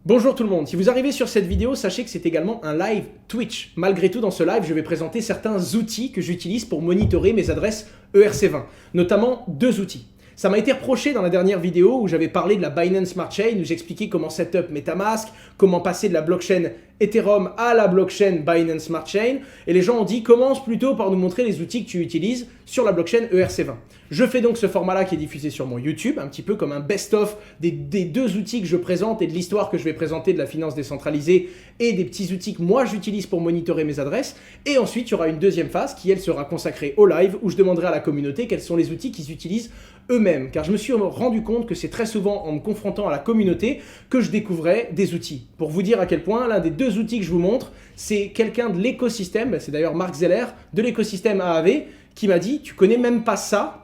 Bonjour tout le monde, si vous arrivez sur cette vidéo, sachez que c'est également un live Twitch. Malgré tout, dans ce live, je vais présenter certains outils que j'utilise pour monitorer mes adresses ERC20, notamment deux outils. Ça m'a été reproché dans la dernière vidéo où j'avais parlé de la Binance Smart Chain, où j'expliquais comment setup MetaMask, comment passer de la blockchain Ethereum à la blockchain Binance Smart Chain. Et les gens ont dit, commence plutôt par nous montrer les outils que tu utilises sur la blockchain ERC20. Je fais donc ce format-là qui est diffusé sur mon YouTube, un petit peu comme un best-of des deux outils que je présente et de l'histoire que je vais présenter de la finance décentralisée et des petits outils que moi j'utilise pour monitorer mes adresses. Et ensuite, il y aura une deuxième phase qui, elle, sera consacrée au live où je demanderai à la communauté quels sont les outils qu'ils utilisent eux-mêmes. Car je me suis rendu compte que c'est très souvent en me confrontant à la communauté que je découvrais des outils. Pour vous dire à quel point, l'un des deux outils que je vous montre, c'est quelqu'un de l'écosystème, c'est d'ailleurs Mark Zeller, de l'écosystème AAV, qui m'a dit « Tu connais même pas ça ?»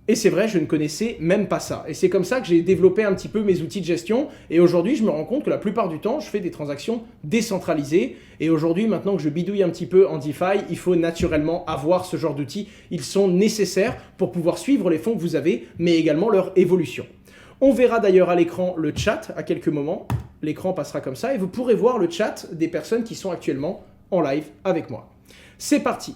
Et c'est vrai, je ne connaissais même pas ça. Et c'est comme ça que j'ai développé un petit peu mes outils de gestion. Et aujourd'hui, je me rends compte que la plupart du temps, je fais des transactions décentralisées. Et aujourd'hui, maintenant que je bidouille un petit peu en DeFi, il faut naturellement avoir ce genre d'outils. Ils sont nécessaires pour pouvoir suivre les fonds que vous avez, mais également leur évolution. On verra d'ailleurs à l'écran le chat à quelques moments. L'écran passera comme ça et vous pourrez voir le chat des personnes qui sont actuellement en live avec moi. C'est parti!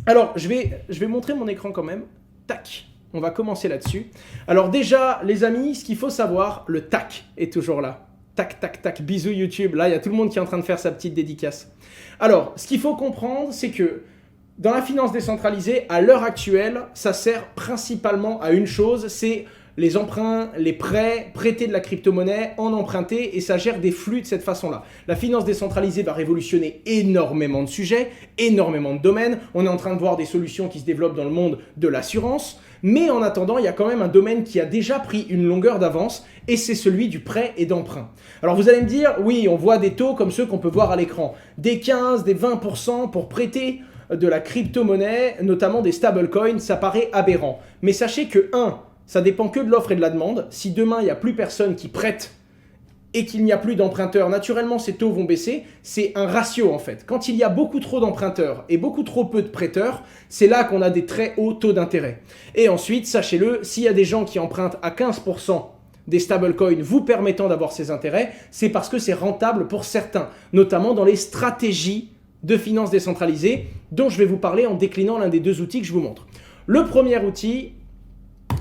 Alors, je vais montrer mon écran quand même. Tac, on va commencer là-dessus. Alors déjà, les amis, ce qu'il faut savoir, le tac est toujours là. Tac, tac, tac, bisous YouTube. Là, il y a tout le monde qui est en train de faire sa petite dédicace. Alors, ce qu'il faut comprendre, c'est que dans la finance décentralisée, à l'heure actuelle, ça sert principalement à une chose, c'est les emprunts, les prêts, prêter de la crypto-monnaie, en emprunter, et ça gère des flux de cette façon-là. La finance décentralisée va révolutionner énormément de sujets, énormément de domaines. On est en train de voir des solutions qui se développent dans le monde de l'assurance. Mais en attendant, il y a quand même un domaine qui a déjà pris une longueur d'avance, et c'est celui du prêt et d'emprunt. Alors vous allez me dire, oui, on voit des taux comme ceux qu'on peut voir à l'écran. Des 15, des 20% pour prêter de la crypto-monnaie, notamment des stablecoins, ça paraît aberrant. Mais sachez que, ça dépend que de l'offre et de la demande. Si demain, il n'y a plus personne qui prête et qu'il n'y a plus d'emprunteurs, naturellement, ces taux vont baisser. C'est un ratio, en fait. Quand il y a beaucoup trop d'emprunteurs et beaucoup trop peu de prêteurs, c'est là qu'on a des très hauts taux d'intérêt. Et ensuite, sachez-le, s'il y a des gens qui empruntent à 15% des stablecoins vous permettant d'avoir ces intérêts, c'est parce que c'est rentable pour certains, notamment dans les stratégies de finance décentralisée dont je vais vous parler en déclinant l'un des deux outils que je vous montre. Le premier outil,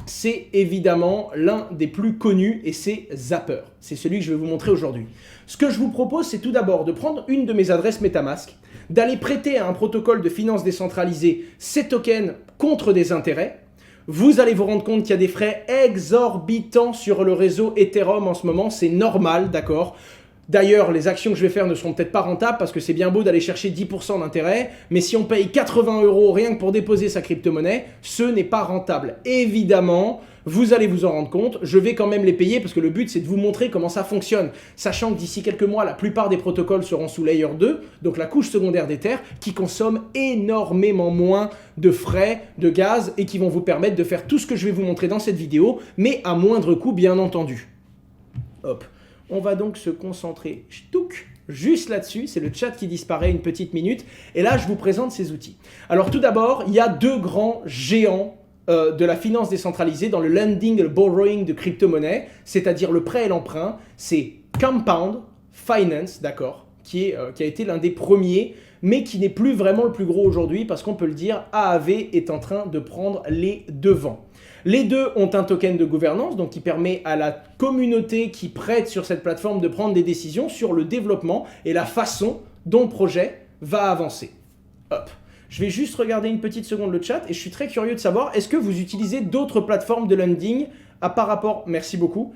c'est évidemment l'un des plus connus et c'est Zapper. C'est celui que je vais vous montrer aujourd'hui. Ce que je vous propose, c'est tout d'abord de prendre une de mes adresses MetaMask, d'aller prêter à un protocole de finance décentralisée ces tokens contre des intérêts. Vous allez vous rendre compte qu'il y a des frais exorbitants sur le réseau Ethereum en ce moment, c'est normal, d'accord ? D'ailleurs, les actions que je vais faire ne seront peut-être pas rentables parce que c'est bien beau d'aller chercher 10% d'intérêt, mais si on paye 80 € rien que pour déposer sa crypto-monnaie, ce n'est pas rentable. Évidemment, vous allez vous en rendre compte, je vais quand même les payer parce que le but c'est de vous montrer comment ça fonctionne. Sachant que d'ici quelques mois, la plupart des protocoles seront sous Layer 2, donc la couche secondaire d'Ether, qui consomme énormément moins de frais, de gaz et qui vont vous permettre de faire tout ce que je vais vous montrer dans cette vidéo, mais à moindre coût bien entendu. Hop. On va donc se concentrer juste là-dessus, c'est le chat qui disparaît une petite minute, et là je vous présente ces outils. Alors tout d'abord, il y a deux grands géants de la finance décentralisée dans le lending et le borrowing de crypto-monnaie, c'est-à-dire le prêt et l'emprunt, c'est Compound Finance, d'accord, qui a été l'un des premiers, mais qui n'est plus vraiment le plus gros aujourd'hui, parce qu'on peut le dire, AAV est en train de prendre les devants. Les deux ont un token de gouvernance, donc qui permet à la communauté qui prête sur cette plateforme de prendre des décisions sur le développement et la façon dont le projet va avancer. Hop. Je vais juste regarder une petite seconde le chat et je suis très curieux de savoir, est-ce que vous utilisez d'autres plateformes de lending merci beaucoup,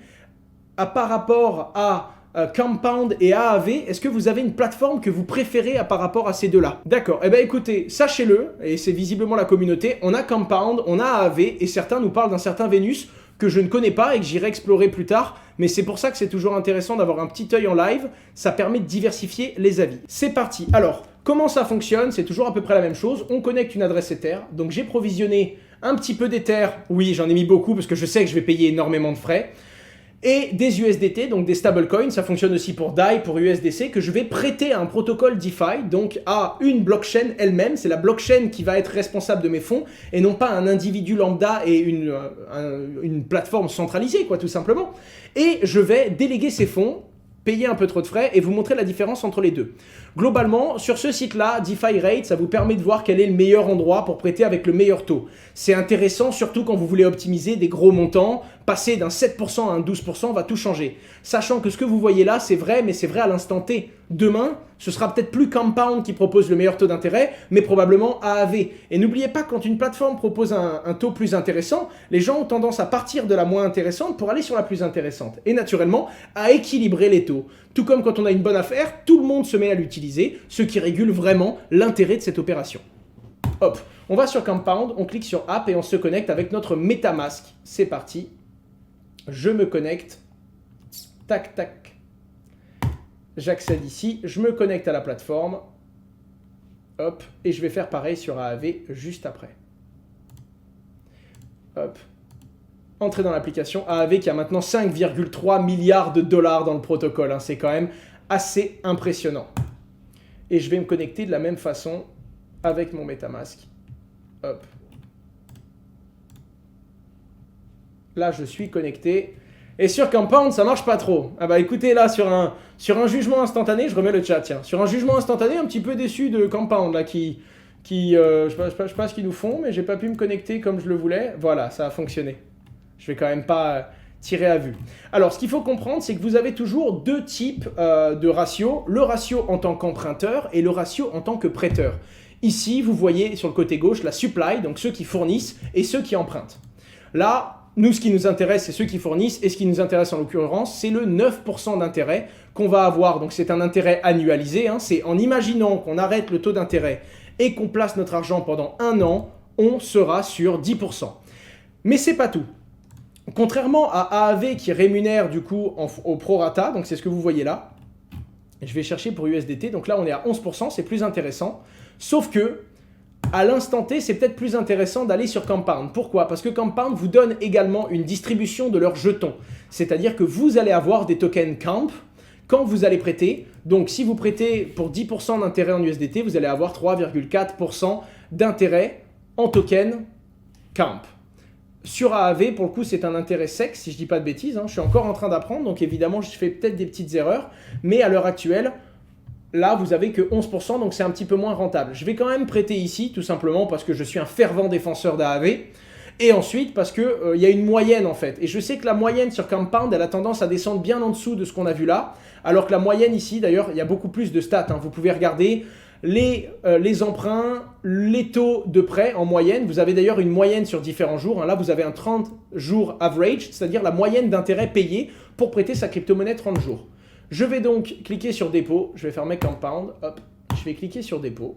par rapport à Compound et AAV, est-ce que vous avez une plateforme que vous préférez par rapport à ces deux-là? D'accord, eh bien écoutez, sachez-le, et c'est visiblement la communauté, on a Compound, on a AAV, et certains nous parlent d'un certain Vénus que je ne connais pas et que j'irai explorer plus tard, mais c'est pour ça que c'est toujours intéressant d'avoir un petit œil en live, ça permet de diversifier les avis. C'est parti. Alors, comment ça fonctionne? C'est toujours à peu près la même chose, on connecte une adresse Ether, donc j'ai provisionné un petit peu d'Ether, oui j'en ai mis beaucoup parce que je sais que je vais payer énormément de frais, et des USDT, donc des stablecoins, ça fonctionne aussi pour DAI, pour USDC, que je vais prêter à un protocole DeFi, donc à une blockchain elle-même. C'est la blockchain qui va être responsable de mes fonds, et non pas un individu lambda et une plateforme centralisée, quoi, tout simplement. Et je vais déléguer ces fonds, payer un peu trop de frais et vous montrer la différence entre les deux. Globalement, sur ce site-là, DeFi Rate, ça vous permet de voir quel est le meilleur endroit pour prêter avec le meilleur taux. C'est intéressant, surtout quand vous voulez optimiser des gros montants. Passer d'un 7% à un 12% va tout changer. Sachant que ce que vous voyez là, c'est vrai, mais c'est vrai à l'instant T. Demain, ce sera peut-être plus Compound qui propose le meilleur taux d'intérêt, mais probablement AAV. Et n'oubliez pas, quand une plateforme propose un taux plus intéressant, les gens ont tendance à partir de la moins intéressante pour aller sur la plus intéressante. Et naturellement, à équilibrer les taux. Tout comme quand on a une bonne affaire, tout le monde se met à l'utiliser, ce qui régule vraiment l'intérêt de cette opération. Hop, on va sur Compound, on clique sur App et on se connecte avec notre MetaMask. C'est parti. Je me connecte. Tac, tac. J'accède ici, je me connecte à la plateforme. Hop, et je vais faire pareil sur AAV juste après. Hop. Entrer dans l'application AAV qui a maintenant 5,3 milliards de dollars dans le protocole. Hein. C'est quand même assez impressionnant. Et je vais me connecter de la même façon avec mon MetaMask. Hop. Là, je suis connecté. Et sur Compound, ça marche pas trop. Ah bah écoutez, là, sur un jugement instantané, je remets le chat, tiens. Sur un jugement instantané, un petit peu déçu de Compound, là, je sais pas ce qu'ils nous font, mais j'ai pas pu me connecter comme je le voulais. Voilà, ça a fonctionné. Je vais quand même pas tirer à vue. Alors, ce qu'il faut comprendre, c'est que vous avez toujours deux types de ratios. Le ratio en tant qu'emprunteur et le ratio en tant que prêteur. Ici, vous voyez sur le côté gauche la supply, donc ceux qui fournissent et ceux qui empruntent. Là, nous, ce qui nous intéresse, c'est ceux qui fournissent. Et ce qui nous intéresse en l'occurrence, c'est le 9% d'intérêt qu'on va avoir. Donc, c'est un intérêt annualisé. Hein. C'est en imaginant qu'on arrête le taux d'intérêt et qu'on place notre argent pendant un an, on sera sur 10%. Mais c'est pas tout. Contrairement à AAV qui rémunère du coup au prorata, donc c'est ce que vous voyez là. Je vais chercher pour USDT. Donc là, on est à 11%. C'est plus intéressant. Sauf que à l'instant T, c'est peut-être plus intéressant d'aller sur Compound. Pourquoi? Parce que Compound vous donne également une distribution de leurs jetons. C'est-à-dire que vous allez avoir des tokens Camp quand vous allez prêter. Donc, si vous prêtez pour 10% d'intérêt en USDT, vous allez avoir 3,4% d'intérêt en token Camp. Sur AAV, pour le coup, c'est un intérêt sec, si je ne dis pas de bêtises. Hein. Je suis encore en train d'apprendre, donc évidemment, je fais peut-être des petites erreurs. Mais à l'heure actuelle, là, vous avez que 11%, donc c'est un petit peu moins rentable. Je vais quand même prêter ici, tout simplement parce que je suis un fervent défenseur d'AAV. Et ensuite, parce qu'il y a une moyenne, en fait. Et je sais que la moyenne sur Compound, elle a tendance à descendre bien en dessous de ce qu'on a vu là. Alors que la moyenne ici, d'ailleurs, il y a beaucoup plus de stats. Hein. Vous pouvez regarder les emprunts, les taux de prêt en moyenne. Vous avez d'ailleurs une moyenne sur différents jours. Hein. Là, vous avez un 30 jours average, c'est-à-dire la moyenne d'intérêt payé pour prêter sa crypto-monnaie 30 jours. Je vais donc cliquer sur dépôt, je vais fermer Compound, hop, je vais cliquer sur dépôt.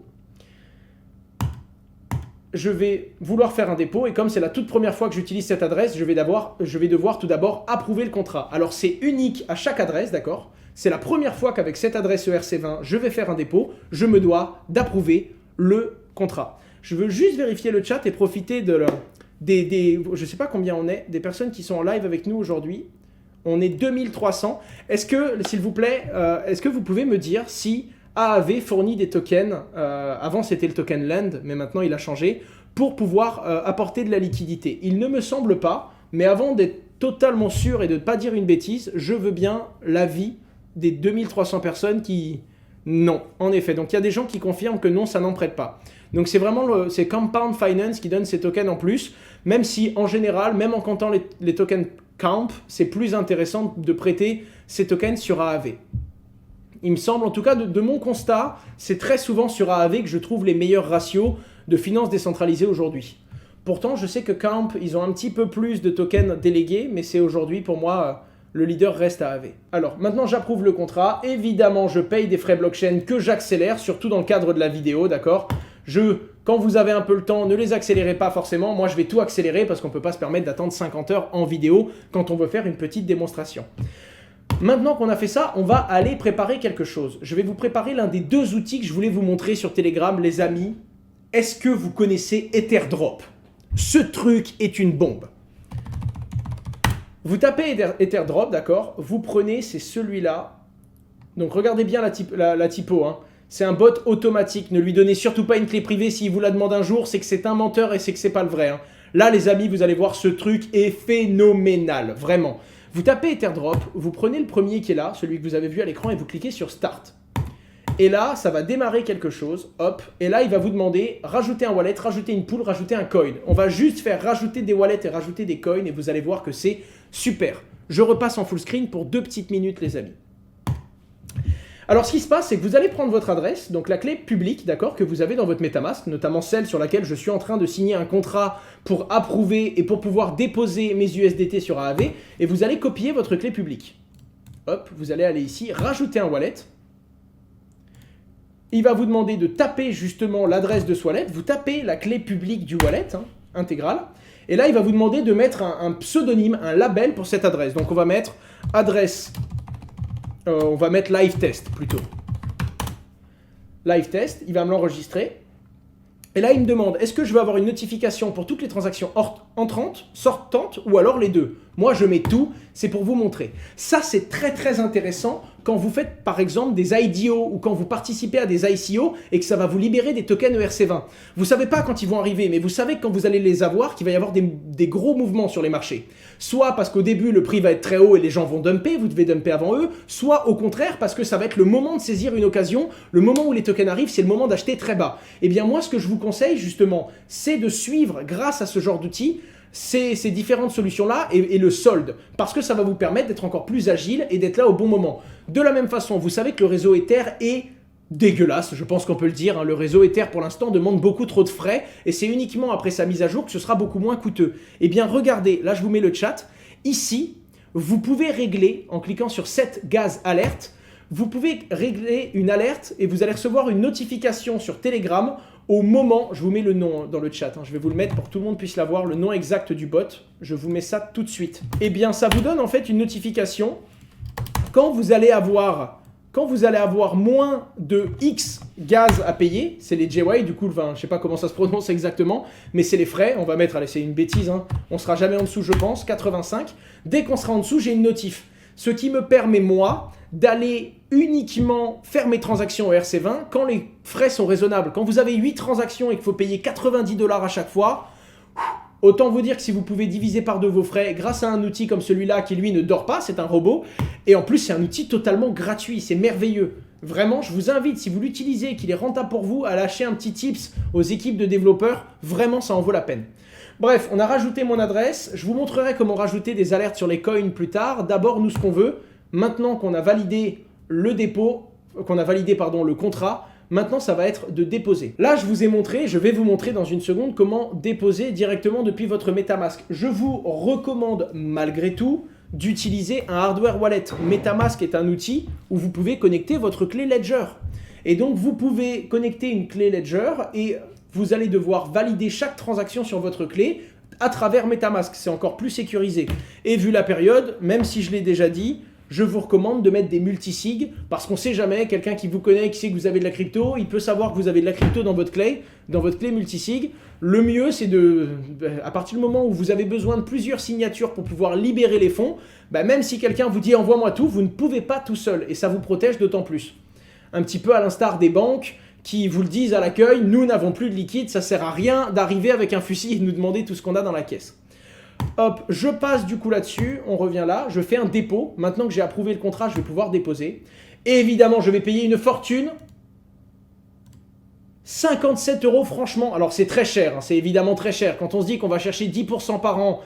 Je vais vouloir faire un dépôt et comme c'est la toute première fois que j'utilise cette adresse, je vais devoir tout d'abord approuver le contrat. Alors c'est unique à chaque adresse, d'accord? C'est la première fois qu'avec cette adresse ERC20, je vais faire un dépôt, je me dois d'approuver le contrat. Je veux juste vérifier le chat et profiter je ne sais pas combien on est, des personnes qui sont en live avec nous aujourd'hui. On est 2300. Est-ce que, s'il vous plaît, est-ce que vous pouvez me dire si AAV fournit des tokens, avant c'était le token Land, mais maintenant il a changé, pour pouvoir apporter de la liquidité? Il ne me semble pas, mais avant d'être totalement sûr et de ne pas dire une bêtise, je veux bien l'avis des 2300 personnes qui... Non, en effet. Donc il y a des gens qui confirment que non, ça n'en prête pas. Donc c'est vraiment c'est Compound Finance qui donne ces tokens en plus, même si en général, même en comptant les tokens Camp, c'est plus intéressant de prêter ces tokens sur AAV. Il me semble, en tout cas de mon constat, c'est très souvent sur AAV que je trouve les meilleurs ratios de finances décentralisées aujourd'hui. Pourtant, je sais que Camp, ils ont un petit peu plus de tokens délégués, mais c'est aujourd'hui pour moi... le leader reste AAV. Alors, maintenant, j'approuve le contrat. Évidemment, je paye des frais blockchain que j'accélère, surtout dans le cadre de la vidéo, d'accord? Quand vous avez un peu le temps, ne les accélérez pas forcément. Moi, je vais tout accélérer parce qu'on ne peut pas se permettre d'attendre 50 heures en vidéo quand on veut faire une petite démonstration. Maintenant qu'on a fait ça, on va aller préparer quelque chose. Je vais vous préparer l'un des deux outils que je voulais vous montrer sur Telegram, les amis. Est-ce que vous connaissez EtherDrop? Ce truc est une bombe. Vous tapez EtherDrop, d'accord? Vous prenez, c'est celui-là. Donc regardez bien la typo, hein. C'est un bot automatique. Ne lui donnez surtout pas une clé privée. S'il vous la demande un jour, c'est que c'est un menteur et c'est que c'est pas le vrai, hein. Là, les amis, vous allez voir, ce truc est phénoménal, vraiment. Vous tapez EtherDrop, vous prenez le premier qui est là, celui que vous avez vu à l'écran, et vous cliquez sur Start. Et là, ça va démarrer quelque chose, hop, et là, il va vous demander rajouter un wallet, rajouter une pool, rajouter un coin. On va juste faire rajouter des wallets et rajouter des coins, et vous allez voir que c'est super. Je repasse en full screen pour 2 petites minutes, les amis. Alors, ce qui se passe, c'est que vous allez prendre votre adresse, donc la clé publique, d'accord, que vous avez dans votre MetaMask, notamment celle sur laquelle je suis en train de signer un contrat pour approuver et pour pouvoir déposer mes USDT sur AAV, et vous allez copier votre clé publique. Hop, vous allez aller ici, rajouter un wallet. Il va vous demander de taper justement l'adresse de ce wallet, vous tapez la clé publique du wallet, hein, intégrale, et là, il va vous demander de mettre un pseudonyme, un label pour cette adresse. Donc, on va mettre adresse... on va mettre live test plutôt. Live test, il va me l'enregistrer. Et là, il me demande, est-ce que je veux avoir une notification pour toutes les transactions entrantes, sortantes, ou alors les deux? Moi, je mets tout, c'est pour vous montrer. Ça, c'est très très intéressant quand vous faites par exemple des IDO ou quand vous participez à des ICO et que ça va vous libérer des tokens ERC20. Vous ne savez pas quand ils vont arriver, mais vous savez que quand vous allez les avoir, qu'il va y avoir des gros mouvements sur les marchés. Soit parce qu'au début, le prix va être très haut et les gens vont dumper, vous devez dumper avant eux, soit au contraire parce que ça va être le moment de saisir une occasion, le moment où les tokens arrivent, c'est le moment d'acheter très bas. Eh bien moi, ce que je vous conseille justement, c'est de suivre, grâce à ce genre d'outils, ces différentes solutions-là et le solde, parce que ça va vous permettre d'être encore plus agile et d'être là au bon moment. De la même façon, vous savez que le réseau Ether est dégueulasse, je pense qu'on peut le dire, hein. Le réseau Ether pour l'instant demande beaucoup trop de frais et c'est uniquement après sa mise à jour que ce sera beaucoup moins coûteux. Eh bien regardez, là je vous mets le chat, ici vous pouvez régler, en cliquant sur Set Gas Alert, vous pouvez régler une alerte et vous allez recevoir une notification sur Telegram au moment, je vous mets le nom dans le chat, hein, je vais vous le mettre pour que tout le monde puisse l'avoir, le nom exact du bot, je vous mets ça tout de suite. Eh bien ça vous donne en fait une notification quand vous allez avoir moins de X gaz à payer, c'est les JY, du coup, enfin, je sais pas comment ça se prononce exactement, mais c'est les frais, on va mettre, allez c'est une bêtise, hein, on sera jamais en dessous je pense, 85, dès qu'on sera en dessous j'ai une notif, ce qui me permet moi d'aller uniquement faire mes transactions ERC20 quand les frais sont raisonnables. Quand vous avez 8 transactions et qu'il faut payer 90 $ à chaque fois, autant vous dire que si vous pouvez diviser par 2 vos frais grâce à un outil comme celui-là qui lui ne dort pas, c'est un robot, et en plus c'est un outil totalement gratuit, c'est merveilleux. Vraiment, je vous invite, si vous l'utilisez et qu'il est rentable pour vous, à lâcher un petit tips aux équipes de développeurs, vraiment ça en vaut la peine. Bref, on a rajouté mon adresse, je vous montrerai comment rajouter des alertes sur les coins plus tard. D'abord, nous ce qu'on veut, maintenant qu'on a validé le dépôt, le contrat, maintenant, ça va être de déposer. Là, je vous ai montré, je vais vous montrer dans une seconde comment déposer directement depuis votre MetaMask. Je vous recommande malgré tout d'utiliser un hardware wallet. MetaMask est un outil où vous pouvez connecter votre clé Ledger. Et donc, vous pouvez connecter une clé Ledger et vous allez devoir valider chaque transaction sur votre clé à travers MetaMask. C'est encore plus sécurisé. Et vu la période, même si je l'ai déjà dit, je vous recommande de mettre des multisig parce qu'on ne sait jamais, quelqu'un qui vous connaît, qui sait que vous avez de la crypto, il peut savoir que vous avez de la crypto dans votre clé multisig. Le mieux, c'est à partir du moment où vous avez besoin de plusieurs signatures pour pouvoir libérer les fonds, même si quelqu'un vous dit envoie-moi tout, vous ne pouvez pas tout seul et ça vous protège d'autant plus. Un petit peu à l'instar des banques qui vous le disent à l'accueil, nous n'avons plus de liquide, ça sert à rien d'arriver avec un fusil et de nous demander tout ce qu'on a dans la caisse. Hop, je passe du coup là-dessus, on revient là, je fais un dépôt. Maintenant que j'ai approuvé le contrat, je vais pouvoir déposer. Et évidemment, je vais payer une fortune. 57 €, franchement, alors c'est très cher, hein, c'est évidemment très cher. Quand on se dit qu'on va chercher 10% par an,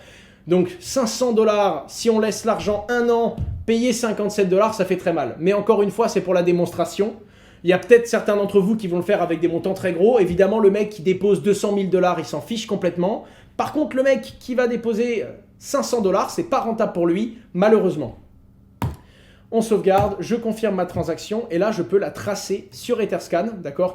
donc 500 $, si on laisse l'argent un an, payer 57 $, ça fait très mal. Mais encore une fois, c'est pour la démonstration. Il y a peut-être certains d'entre vous qui vont le faire avec des montants très gros. Évidemment, le mec qui dépose 200 000 $, il s'en fiche complètement. Par contre, le mec qui va déposer 500 $, c'est pas rentable pour lui, malheureusement. On sauvegarde, je confirme ma transaction et là, je peux la tracer sur Etherscan, d'accord,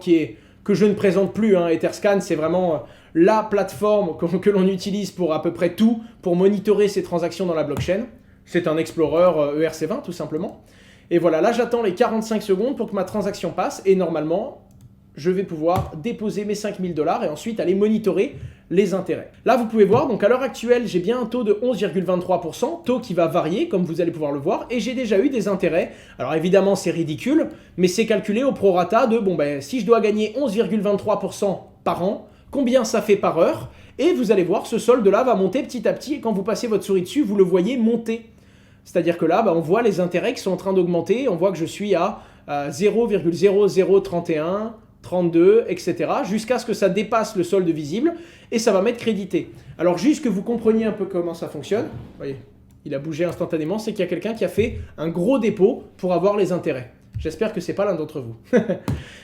que je ne présente plus. Hein. Etherscan, c'est vraiment la plateforme que l'on utilise pour à peu près tout, pour monitorer ces transactions dans la blockchain. C'est un Explorer ERC20, tout simplement. Et voilà, là, j'attends les 45 secondes pour que ma transaction passe et normalement, je vais pouvoir déposer mes 5000 $ et ensuite aller monitorer les intérêts. Là, vous pouvez voir, donc à l'heure actuelle, j'ai bien un taux de 11,23%, taux qui va varier, comme vous allez pouvoir le voir, et j'ai déjà eu des intérêts. Alors évidemment, c'est ridicule, mais c'est calculé au prorata de, bon ben, si je dois gagner 11,23% par an, combien ça fait par heure? Et vous allez voir, ce solde-là va monter petit à petit, et quand vous passez votre souris dessus, vous le voyez monter. C'est-à-dire que là, on voit les intérêts qui sont en train d'augmenter, on voit que je suis à 0,0031, 32, etc. jusqu'à ce que ça dépasse le solde visible et ça va m'être crédité. Alors juste que vous compreniez un peu comment ça fonctionne, vous voyez, il a bougé instantanément, c'est qu'il y a quelqu'un qui a fait un gros dépôt pour avoir les intérêts. J'espère que ce n'est pas l'un d'entre vous.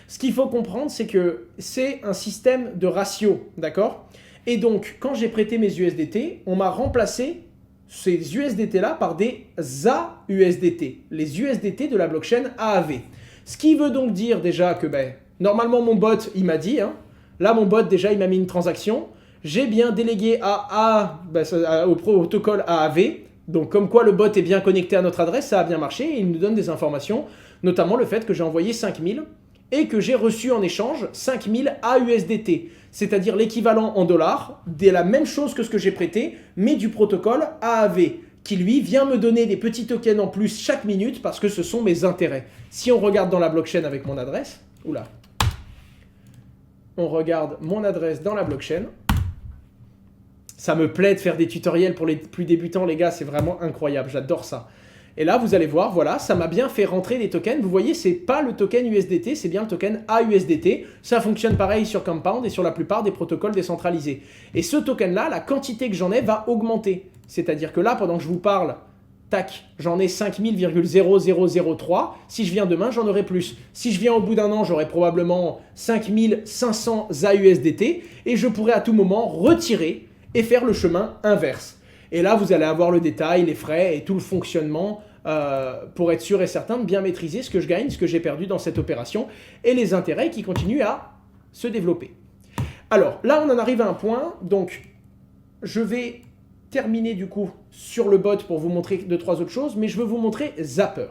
Ce qu'il faut comprendre, c'est que c'est un système de ratio, d'accord? Et donc, quand j'ai prêté mes USDT, on m'a remplacé ces USDT-là par des AUSDT, les USDT de la blockchain AAV. Ce qui veut donc dire déjà que normalement, mon bot, il m'a dit, là, mon bot, déjà, il m'a mis une transaction. J'ai bien délégué au protocole AAV. Donc, comme quoi le bot est bien connecté à notre adresse, ça a bien marché. Et il nous donne des informations, notamment le fait que j'ai envoyé 5000 et que j'ai reçu en échange 5000 AUSDT. C'est-à-dire l'équivalent en dollars de la même chose que ce que j'ai prêté, mais du protocole AAV, qui lui vient me donner des petits tokens en plus chaque minute parce que ce sont mes intérêts. Si on regarde dans la blockchain avec mon adresse, oula, on regarde mon adresse dans la blockchain. Ça me plaît de faire des tutoriels pour les plus débutants, les gars, c'est vraiment incroyable, j'adore ça. Et là, vous allez voir, voilà, ça m'a bien fait rentrer des tokens. Vous voyez, c'est pas le token USDT, c'est bien le token AUSDT. Ça fonctionne pareil sur Compound et sur la plupart des protocoles décentralisés. Et ce token-là, la quantité que j'en ai va augmenter. C'est-à-dire que là, pendant que je vous parle, tac, j'en ai 5000,0003. Si je viens demain, j'en aurai plus. Si je viens au bout d'un an, j'aurai probablement 5500 AUSDT et je pourrai à tout moment retirer et faire le chemin inverse. Et là, vous allez avoir le détail, les frais et tout le fonctionnement pour être sûr et certain de bien maîtriser ce que je gagne, ce que j'ai perdu dans cette opération et les intérêts qui continuent à se développer. Alors là, on en arrive à un point. Donc, je vais terminer du coup sur le bot pour vous montrer 2-3 autres choses, mais je veux vous montrer Zapper.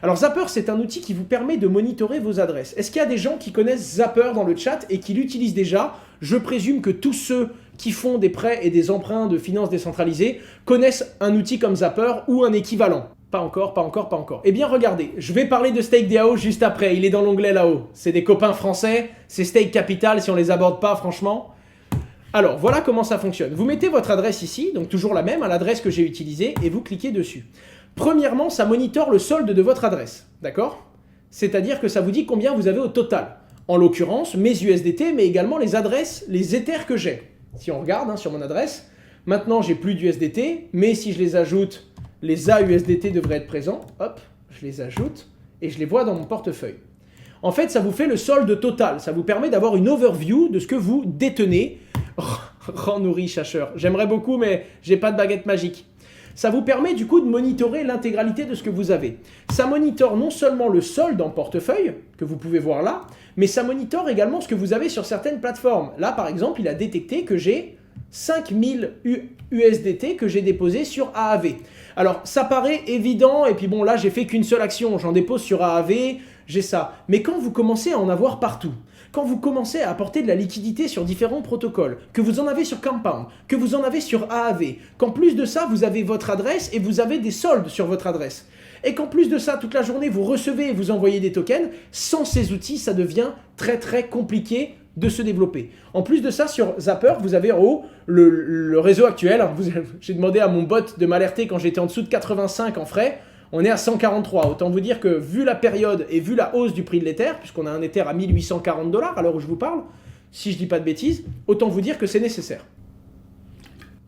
Alors Zapper, c'est un outil qui vous permet de monitorer vos adresses. Est-ce qu'il y a des gens qui connaissent Zapper dans le chat et qui l'utilisent déjà? Je présume que tous ceux qui font des prêts et des emprunts de finances décentralisées connaissent un outil comme Zapper ou un équivalent. Pas encore, pas encore, pas encore. Eh bien regardez, je vais parler de StakeDAO juste après, il est dans l'onglet là-haut. C'est des copains français, c'est Stake Capital si on les aborde pas franchement. Alors voilà comment ça fonctionne. Vous mettez votre adresse ici, donc toujours la même, à l'adresse que j'ai utilisée, et vous cliquez dessus. Premièrement, ça monitore le solde de votre adresse, d'accord? C'est-à-dire que ça vous dit combien vous avez au total. En l'occurrence, mes USDT, mais également les adresses, les Ethers que j'ai. Si on regarde sur mon adresse, maintenant j'ai plus d'USDT, mais si je les ajoute, les AUSDT devraient être présents. Hop, je les ajoute et je les vois dans mon portefeuille. En fait, ça vous fait le solde total. Ça vous permet d'avoir une overview de ce que vous détenez. Rends nourri, chercheur. J'aimerais beaucoup, mais j'ai pas de baguette magique. Ça vous permet du coup de monitorer l'intégralité de ce que vous avez. Ça monitore non seulement le solde en portefeuille, que vous pouvez voir là, mais ça monitore également ce que vous avez sur certaines plateformes. Là, par exemple, il a détecté que j'ai 5000 USDT que j'ai déposé sur AAV. Alors, ça paraît évident, et puis bon, là, j'ai fait qu'une seule action. J'en dépose sur AAV, j'ai ça. Mais quand vous commencez à en avoir partout, quand vous commencez à apporter de la liquidité sur différents protocoles, que vous en avez sur Compound, que vous en avez sur AAV, qu'en plus de ça, vous avez votre adresse et vous avez des soldes sur votre adresse, et qu'en plus de ça, toute la journée, vous recevez et vous envoyez des tokens, sans ces outils, ça devient très très compliqué de se développer. En plus de ça, sur Zapper, vous avez en haut le réseau actuel. J'ai demandé à mon bot de m'alerter quand j'étais en dessous de 85 en frais. On est à 143. Autant vous dire que vu la période et vu la hausse du prix de l'Ether, puisqu'on a un Ether à 1840 $ à l'heure où je vous parle, si je dis pas de bêtises, autant vous dire que c'est nécessaire.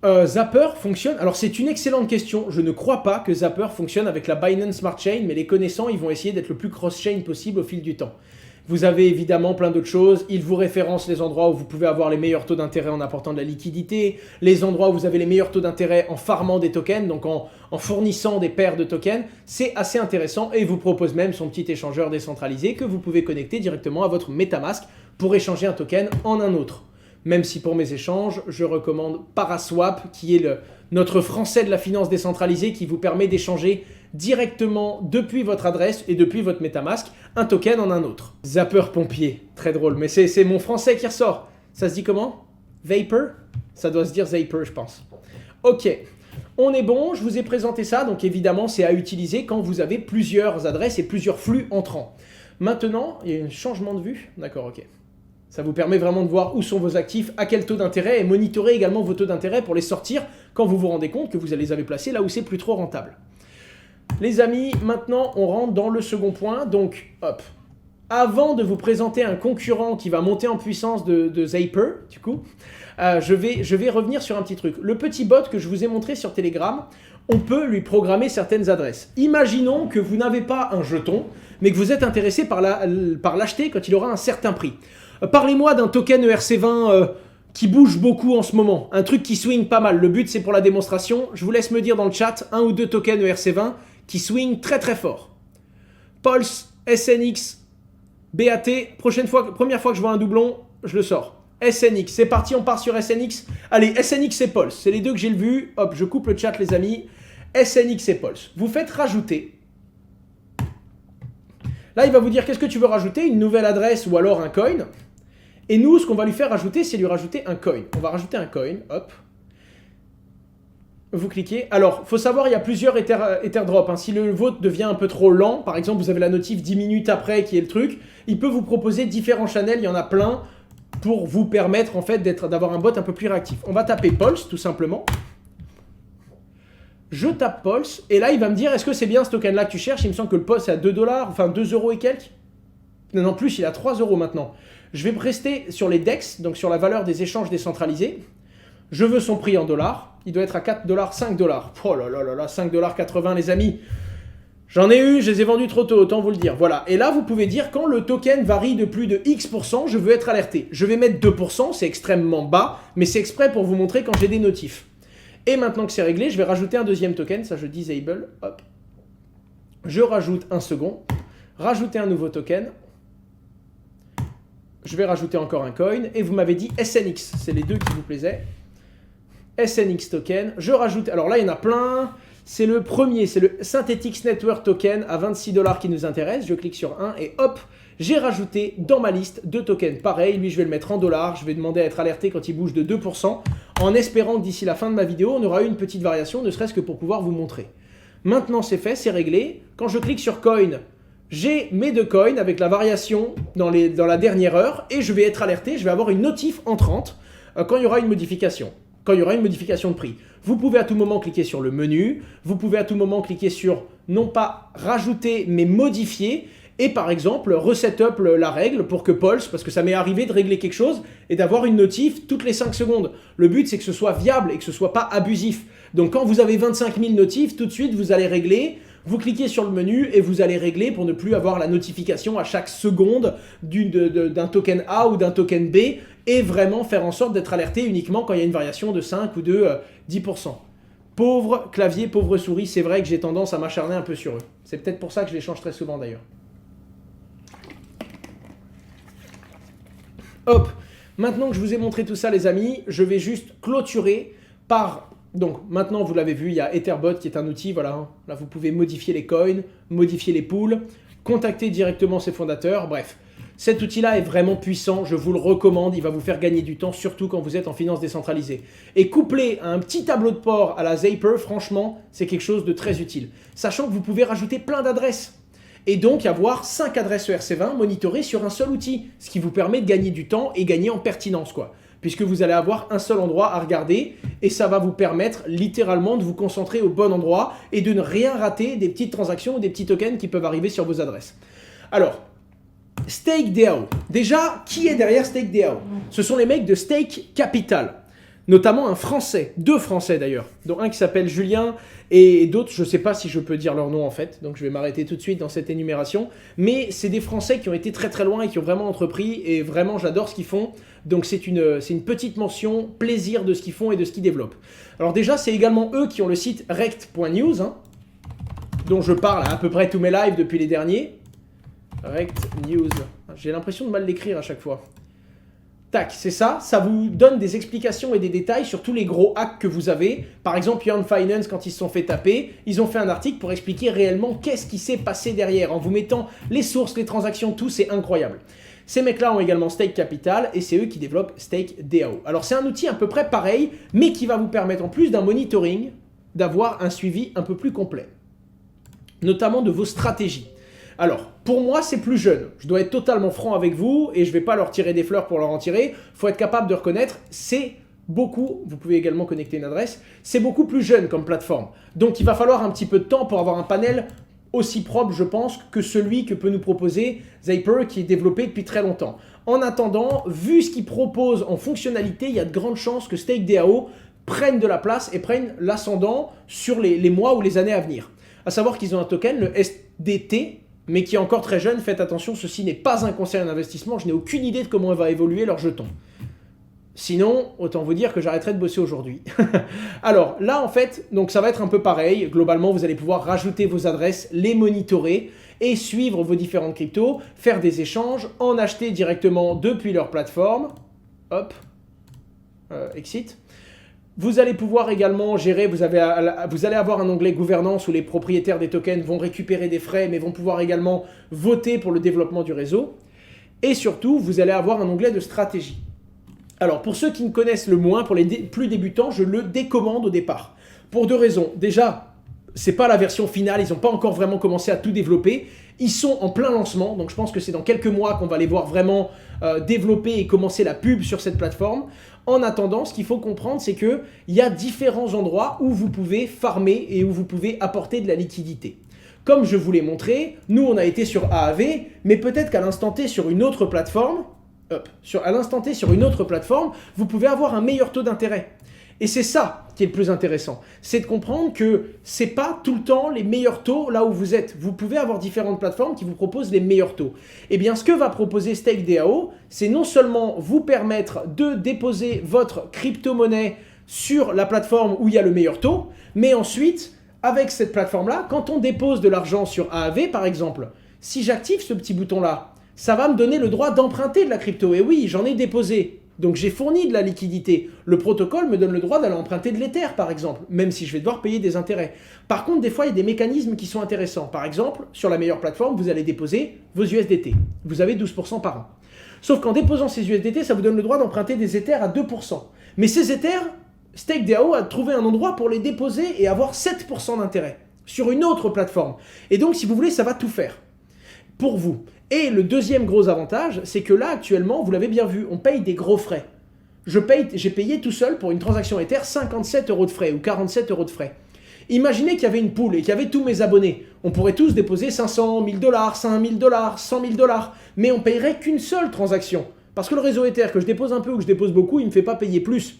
Zapper fonctionne. Alors c'est une excellente question. Je ne crois pas que Zapper fonctionne avec la Binance Smart Chain, mais les connaissants, ils vont essayer d'être le plus cross-chain possible au fil du temps. Vous avez évidemment plein d'autres choses. Il vous référence les endroits où vous pouvez avoir les meilleurs taux d'intérêt en apportant de la liquidité, les endroits où vous avez les meilleurs taux d'intérêt en farmant des tokens, donc en fournissant des paires de tokens. C'est assez intéressant et il vous propose même son petit échangeur décentralisé que vous pouvez connecter directement à votre MetaMask pour échanger un token en un autre. Même si pour mes échanges, je recommande Paraswap, qui est notre français de la finance décentralisée, qui vous permet d'échanger directement depuis votre adresse et depuis votre MetaMask un token en un autre. Zapper pompier, très drôle, mais c'est mon français qui ressort. Ça se dit comment? Vapor? Ça doit se dire Zaper, je pense. Ok, on est bon, je vous ai présenté ça, donc évidemment c'est à utiliser quand vous avez plusieurs adresses et plusieurs flux entrants. Maintenant, il y a un changement de vue. D'accord, ok. Ça vous permet vraiment de voir où sont vos actifs, à quel taux d'intérêt, et monitorer également vos taux d'intérêt pour les sortir quand vous vous rendez compte que vous les avez placés là où c'est plus trop rentable. Les amis, maintenant on rentre dans le second point, donc hop. Avant de vous présenter un concurrent qui va monter en puissance de Zaper, du coup, je vais revenir sur un petit truc. Le petit bot que je vous ai montré sur Telegram, on peut lui programmer certaines adresses. Imaginons que vous n'avez pas un jeton, mais que vous êtes intéressé par l'acheter quand il aura un certain prix. Parlez-moi d'un token ERC20 qui bouge beaucoup en ce moment, un truc qui swing pas mal. Le but c'est pour la démonstration, je vous laisse me dire dans le chat un ou deux tokens ERC20 qui swing très très fort. Pulse, SNX, BAT, première fois que je vois un doublon, je le sors. SNX, c'est parti, on part sur SNX. Allez, SNX et Pulse, c'est les deux que j'ai vu. Hop, je coupe le chat les amis. SNX et Pulse. Vous faites rajouter. Là, il va vous dire qu'est-ce que tu veux rajouter, une nouvelle adresse ou alors un coin. Et nous, ce qu'on va lui faire rajouter, c'est lui rajouter un coin. On va rajouter un coin, hop. Vous cliquez. Alors, il faut savoir, il y a plusieurs Etherdrop. Hein. Si le vôtre devient un peu trop lent, par exemple, vous avez la notif 10 minutes après qui est le truc, il peut vous proposer différents channels, il y en a plein, pour vous permettre en fait d'avoir un bot un peu plus réactif. On va taper Pulse, tout simplement. Je tape Pulse, et là, il va me dire, est-ce que c'est bien ce token-là que tu cherches? Il me semble que le Pulse est à 2 $, enfin 2 € et quelques. Non, plus, il est à 3 € maintenant. Je vais me rester sur les DEX, donc sur la valeur des échanges décentralisés. Je veux son prix en dollars. Il doit être à 4 $, 5 $. Oh là là là là, 5,80 $ les amis. J'en ai eu, je les ai vendus trop tôt, autant vous le dire. Voilà. Et là, vous pouvez dire quand le token varie de plus de X%, je veux être alerté. Je vais mettre 2%, c'est extrêmement bas, mais c'est exprès pour vous montrer quand j'ai des notifs. Et maintenant que c'est réglé, je vais rajouter un deuxième token. Ça, je disable. Hop. Je rajoute un second. Rajouter un nouveau token. Je vais rajouter encore un coin. Et vous m'avez dit SNX. C'est les deux qui vous plaisaient. SNX token. Je rajoute... Alors là, il y en a plein. C'est le premier. C'est le Synthetix Network Token à 26 $ qui nous intéresse. Je clique sur un et hop, j'ai rajouté dans ma liste deux tokens. Pareil, lui, je vais le mettre en dollars. Je vais demander à être alerté quand il bouge de 2%. En espérant que d'ici la fin de ma vidéo, on aura eu une petite variation, ne serait-ce que pour pouvoir vous montrer. Maintenant, c'est fait, c'est réglé. Quand je clique sur Coin, j'ai mes deux coins avec la variation dans la dernière heure et je vais être alerté, je vais avoir une notif entrante quand il y aura une modification. Quand il y aura une modification de prix. Vous pouvez à tout moment cliquer sur le menu, vous pouvez à tout moment cliquer sur non pas rajouter mais modifier et par exemple reset-up la règle pour que Pulse, parce que ça m'est arrivé de régler quelque chose et d'avoir une notif toutes les 5 secondes. Le but c'est que ce soit viable et que ce soit pas abusif. Donc quand vous avez 25 000 notifs, tout de suite vous allez régler, vous cliquez sur le menu et vous allez régler pour ne plus avoir la notification à chaque seconde d'un token A ou d'un token B et vraiment faire en sorte d'être alerté uniquement quand il y a une variation de 5 ou de 10%. Pauvre clavier, pauvre souris, c'est vrai que j'ai tendance à m'acharner un peu sur eux. C'est peut-être pour ça que je les change très souvent d'ailleurs. Hop, maintenant que je vous ai montré tout ça les amis, je vais juste clôturer par... Donc maintenant vous l'avez vu, il y a Etherbot qui est un outil, voilà, là vous pouvez modifier les coins, modifier les pools, contacter directement ses fondateurs, bref. Cet outil-là est vraiment puissant, je vous le recommande, il va vous faire gagner du temps, surtout quand vous êtes en finance décentralisée. Et couplé à un petit tableau de bord à la Zaper, franchement, c'est quelque chose de très utile. Sachant que vous pouvez rajouter plein d'adresses. Et donc avoir 5 adresses ERC20 monitorées sur un seul outil, ce qui vous permet de gagner du temps et gagner en pertinence, quoi. Puisque vous allez avoir un seul endroit à regarder et ça va vous permettre littéralement de vous concentrer au bon endroit et de ne rien rater des petites transactions ou des petits tokens qui peuvent arriver sur vos adresses. Alors, StakeDAO. Déjà, qui est derrière StakeDAO? Ce sont les mecs de Stake Capital, notamment un Français, 2 Français d'ailleurs, dont un qui s'appelle Julien et d'autres, je ne sais pas si je peux dire leur nom en fait, donc je vais m'arrêter tout de suite dans cette énumération, mais c'est des Français qui ont été très très loin et qui ont vraiment entrepris et vraiment j'adore ce qu'ils font, donc c'est une petite mention, plaisir de ce qu'ils font et de ce qu'ils développent. Alors déjà, c'est également eux qui ont le site rect.news, hein, dont je parle à peu près tous mes lives depuis les derniers. Rect News. J'ai l'impression de mal l'écrire à chaque fois. Tac, c'est ça. Ça vous donne des explications et des détails sur tous les gros hacks que vous avez. Par exemple, Yearn Finance, quand ils se sont fait taper, ils ont fait un article pour expliquer réellement qu'est-ce qui s'est passé derrière, en vous mettant les sources, les transactions, tout, c'est incroyable. Ces mecs-là ont également Stake Capital et c'est eux qui développent Stake DAO. Alors c'est un outil à peu près pareil, mais qui va vous permettre en plus d'un monitoring, d'avoir un suivi un peu plus complet, notamment de vos stratégies. Alors, pour moi, c'est plus jeune. Je dois être totalement franc avec vous et je ne vais pas leur tirer des fleurs pour leur en tirer. Il faut être capable de reconnaître, c'est beaucoup, vous pouvez également connecter une adresse, c'est beaucoup plus jeune comme plateforme. Donc, il va falloir un petit peu de temps pour avoir un panel aussi propre, je pense, que celui que peut nous proposer Zapier, qui est développé depuis très longtemps. En attendant, vu ce qu'il propose en fonctionnalité, il y a de grandes chances que StakeDAO prenne de la place et prenne l'ascendant sur les mois ou les années à venir. À savoir qu'ils ont un token, le SDT, mais qui est encore très jeune. Faites attention, ceci n'est pas un conseil en investissement. Je n'ai aucune idée de comment va évoluer leur jeton. Sinon, autant vous dire que j'arrêterai de bosser aujourd'hui. Alors là, en fait, donc ça va être un peu pareil. Globalement, vous allez pouvoir rajouter vos adresses, les monitorer et suivre vos différentes cryptos, faire des échanges, en acheter directement depuis leur plateforme. Hop, exit. Vous allez pouvoir également gérer, vous allez avoir un onglet gouvernance où les propriétaires des tokens vont récupérer des frais, mais vont pouvoir également voter pour le développement du réseau. Et surtout, vous allez avoir un onglet de stratégie. Alors, pour ceux qui me connaissent le moins, pour les plus débutants, je le décommande au départ. Pour deux raisons. Déjà, c'est pas la version finale, ils n'ont pas encore vraiment commencé à tout développer. Ils sont en plein lancement, donc je pense que c'est dans quelques mois qu'on va les voir vraiment développer et commencer la pub sur cette plateforme. En attendant, ce qu'il faut comprendre, c'est qu'il y a différents endroits où vous pouvez farmer et où vous pouvez apporter de la liquidité. Comme je vous l'ai montré, nous on a été sur AAV, mais peut-être qu'à l'instant T sur une autre plateforme, vous pouvez avoir un meilleur taux d'intérêt. Et c'est ça qui est le plus intéressant, c'est de comprendre que c'est pas tout le temps les meilleurs taux là où vous êtes. Vous pouvez avoir différentes plateformes qui vous proposent les meilleurs taux. Et bien ce que va proposer StakeDAO, c'est non seulement vous permettre de déposer votre crypto-monnaie sur la plateforme où il y a le meilleur taux, mais ensuite, avec cette plateforme-là, quand on dépose de l'argent sur AAV par exemple, si j'active ce petit bouton-là, ça va me donner le droit d'emprunter de la crypto. Et oui, j'en ai déposé. Donc j'ai fourni de la liquidité. Le protocole me donne le droit d'aller emprunter de l'Ether par exemple, même si je vais devoir payer des intérêts. Par contre, des fois, il y a des mécanismes qui sont intéressants. Par exemple, sur la meilleure plateforme, vous allez déposer vos USDT. Vous avez 12% par an. Sauf qu'en déposant ces USDT, ça vous donne le droit d'emprunter des Ethers à 2%. Mais ces Ethers, StakeDAO a trouvé un endroit pour les déposer et avoir 7% d'intérêt sur une autre plateforme. Et donc, si vous voulez, ça va tout faire pour vous. Et le deuxième gros avantage, c'est que là, actuellement, vous l'avez bien vu, on paye des gros frais. J'ai payé tout seul pour une transaction Ether 57 € de frais ou 47 € de frais. Imaginez qu'il y avait une pool et qu'il y avait tous mes abonnés. On pourrait tous déposer 500, 1000 $, 5000 $, 100 000 $, mais on payerait qu'une seule transaction. Parce que le réseau Ether, que je dépose un peu ou que je dépose beaucoup, il ne me fait pas payer plus.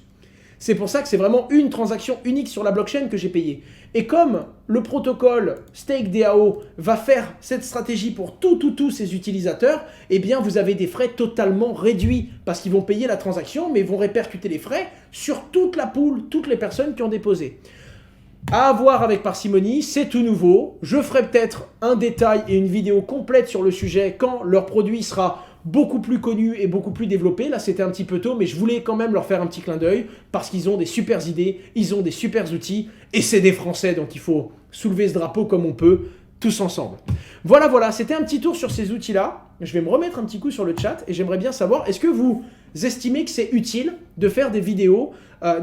C'est pour ça que c'est vraiment une transaction unique sur la blockchain que j'ai payée. Et comme le protocole StakeDAO va faire cette stratégie pour tous ses utilisateurs, eh bien vous avez des frais totalement réduits parce qu'ils vont payer la transaction, mais ils vont répercuter les frais sur toute la pool, toutes les personnes qui ont déposé. À avoir avec parcimonie, c'est tout nouveau. Je ferai peut-être un détail et une vidéo complète sur le sujet quand leur produit sera beaucoup plus connu et beaucoup plus développé. Là, c'était un petit peu tôt, mais je voulais quand même leur faire un petit clin d'œil parce qu'ils ont des super idées, ils ont des super outils et c'est des Français, donc il faut soulever ce drapeau comme on peut, tous ensemble. Voilà, c'était un petit tour sur ces outils-là. Je vais me remettre un petit coup sur le chat et j'aimerais bien savoir, est-ce que vous estimez que c'est utile de faire des vidéos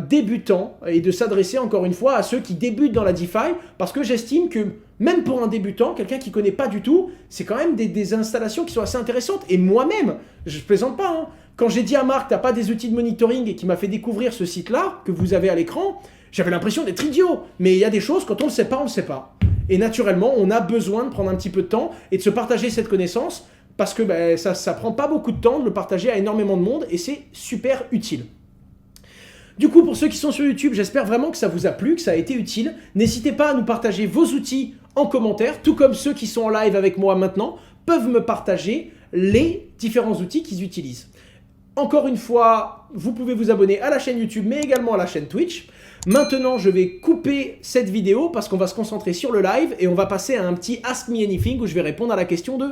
débutants et de s'adresser encore une fois à ceux qui débutent dans la DeFi, parce que j'estime que même pour un débutant, quelqu'un qui ne connaît pas du tout, c'est quand même des installations qui sont assez intéressantes. Et moi-même, je ne plaisante pas, hein. Quand j'ai dit à Marc, tu n'as pas des outils de monitoring et qui m'a fait découvrir ce site-là que vous avez à l'écran, j'avais l'impression d'être idiot. Mais il y a des choses, quand on ne le sait pas, on ne le sait pas. Et naturellement, on a besoin de prendre un petit peu de temps et de se partager cette connaissance parce que ça prend pas beaucoup de temps de le partager à énormément de monde et c'est super utile. Du coup, pour ceux qui sont sur YouTube, j'espère vraiment que ça vous a plu, que ça a été utile. N'hésitez pas à nous partager vos outils en commentaire, tout comme ceux qui sont en live avec moi maintenant peuvent me partager les différents outils qu'ils utilisent. Encore une fois, vous pouvez vous abonner à la chaîne YouTube, mais également à la chaîne Twitch. Maintenant, je vais couper cette vidéo parce qu'on va se concentrer sur le live et on va passer à un petit Ask Me Anything où je vais répondre à la question de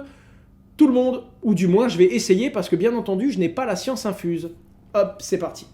tout le monde, ou du moins je vais essayer parce que bien entendu, je n'ai pas la science infuse. Hop, c'est parti.